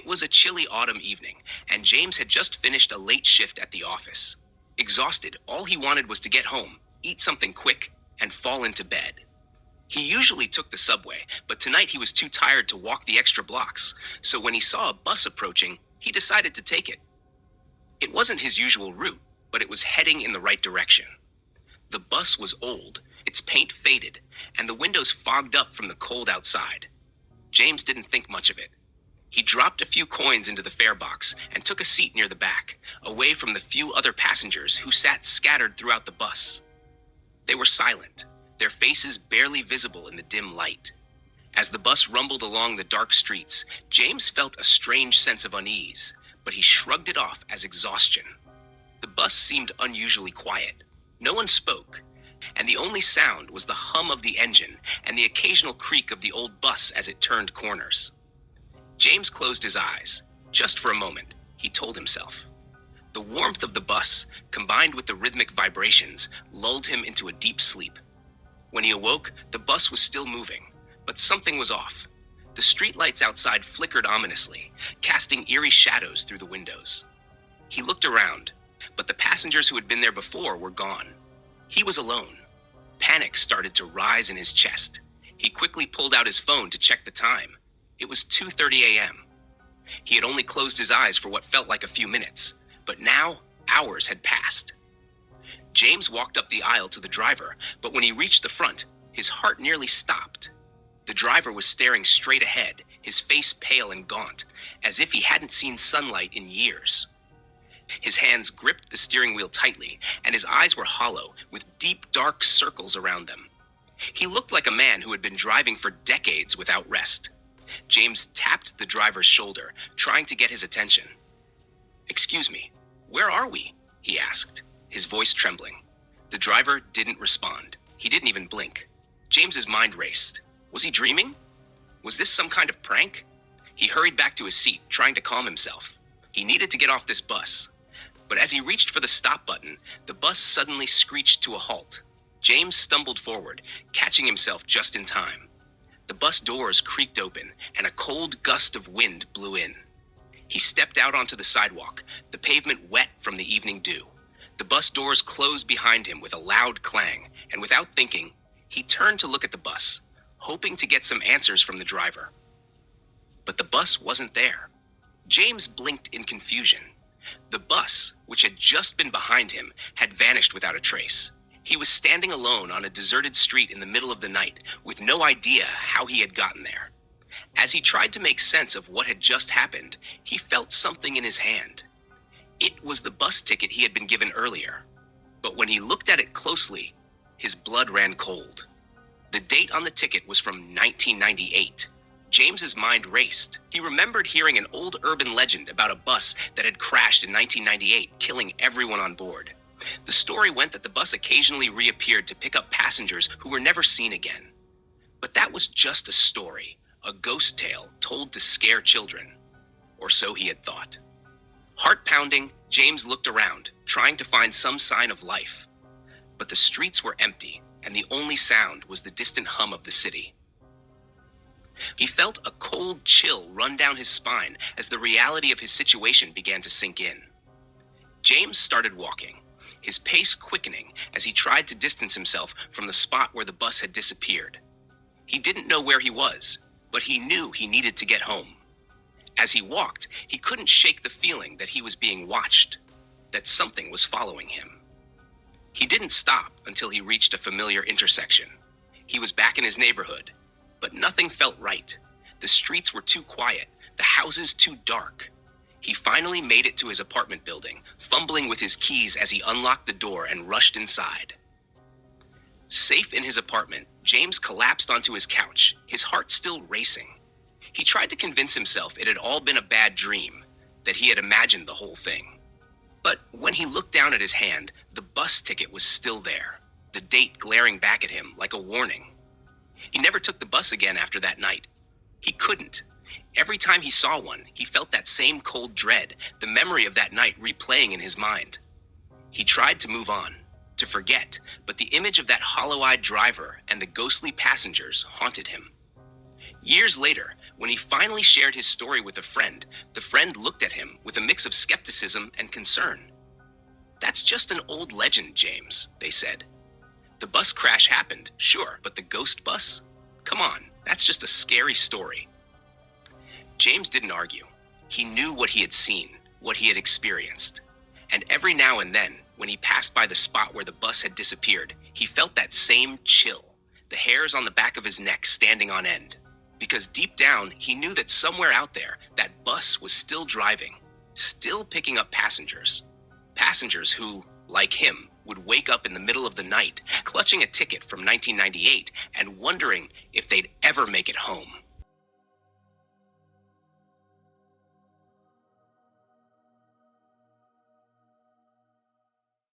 was a chilly autumn evening, and James had just finished a late shift at the office. Exhausted, all he wanted was to get home, eat something quick, and fall into bed. He usually took the subway, but tonight he was too tired to walk the extra blocks, so when he saw a bus approaching, he decided to take it. It wasn't his usual route, but it was heading in the right direction. The bus was old, its paint faded, and the windows fogged up from the cold outside. James didn't think much of it. He dropped a few coins into the fare box and took a seat near the back, away from the few other passengers who sat scattered throughout the bus. They were silent, their faces barely visible in the dim light. As the bus rumbled along the dark streets, James felt a strange sense of unease, but he shrugged it off as exhaustion. The bus seemed unusually quiet. No one spoke, and the only sound was the hum of the engine and the occasional creak of the old bus as it turned corners. James closed his eyes. Just for a moment, he told himself. The warmth of the bus, combined with the rhythmic vibrations, lulled him into a deep sleep. When he awoke, the bus was still moving, but something was off. The streetlights outside flickered ominously, casting eerie shadows through the windows. He looked around, but the passengers who had been there before were gone. He was alone. Panic started to rise in his chest. He quickly pulled out his phone to check the time. It was 2:30 a.m. He had only closed his eyes for what felt like a few minutes, but now hours had passed. James walked up the aisle to the driver, but when he reached the front, his heart nearly stopped. The driver was staring straight ahead, his face pale and gaunt, as if he hadn't seen sunlight in years. His hands gripped the steering wheel tightly, and his eyes were hollow, with deep, dark circles around them. He looked like a man who had been driving for decades without rest. James tapped the driver's shoulder, trying to get his attention. "Excuse me, where are we?" he asked, his voice trembling. The driver didn't respond. He didn't even blink. James's mind raced. Was he dreaming? Was this some kind of prank? He hurried back to his seat, trying to calm himself. He needed to get off this bus. But as he reached for the stop button, the bus suddenly screeched to a halt. James stumbled forward, catching himself just in time. The bus doors creaked open, and a cold gust of wind blew in. He stepped out onto the sidewalk, the pavement wet from the evening dew. The bus doors closed behind him with a loud clang, and without thinking, he turned to look at the bus, hoping to get some answers from the driver. But the bus wasn't there. James blinked in confusion. The bus, which had just been behind him, had vanished without a trace. He was standing alone on a deserted street in the middle of the night, with no idea how he had gotten there. As he tried to make sense of what had just happened, he felt something in his hand. It was the bus ticket he had been given earlier. But when he looked at it closely, his blood ran cold. The date on the ticket was from 1998. James's mind raced. He remembered hearing an old urban legend about a bus that had crashed in 1998, killing everyone on board. The story went that the bus occasionally reappeared to pick up passengers who were never seen again. But that was just a story, a ghost tale told to scare children. Or so he had thought. Heart pounding, James looked around, trying to find some sign of life. But the streets were empty, and the only sound was the distant hum of the city. He felt a cold chill run down his spine as the reality of his situation began to sink in. James started walking, his pace quickening as he tried to distance himself from the spot where the bus had disappeared. He didn't know where he was, but he knew he needed to get home. As he walked, he couldn't shake the feeling that he was being watched, that something was following him. He didn't stop until he reached a familiar intersection. He was back in his neighborhood, but nothing felt right. The streets were too quiet, the houses too dark. He finally made it to his apartment building, fumbling with his keys as he unlocked the door and rushed inside. Safe in his apartment, James collapsed onto his couch, his heart still racing. He tried to convince himself it had all been a bad dream, that he had imagined the whole thing. But when he looked down at his hand, the bus ticket was still there, the date glaring back at him like a warning. He never took the bus again after that night. He couldn't. Every time he saw one, he felt that same cold dread, the memory of that night replaying in his mind. He tried to move on, to forget, but the image of that hollow-eyed driver and the ghostly passengers haunted him. Years later, When he finally shared his story with a friend, the friend looked at him with a mix of skepticism and concern. "That's just an old legend, James," they said. "The bus crash happened, sure, but the ghost bus? Come on, that's just a scary story." James didn't argue. He knew what he had seen, what he had experienced. And every now and then, when he passed by the spot where the bus had disappeared, he felt that same chill, the hairs on the back of his neck standing on end. Because deep down, he knew that somewhere out there, that bus was still driving, still picking up passengers. Passengers who, like him, would wake up in the middle of the night, clutching a ticket from 1998 and wondering if they'd ever make it home.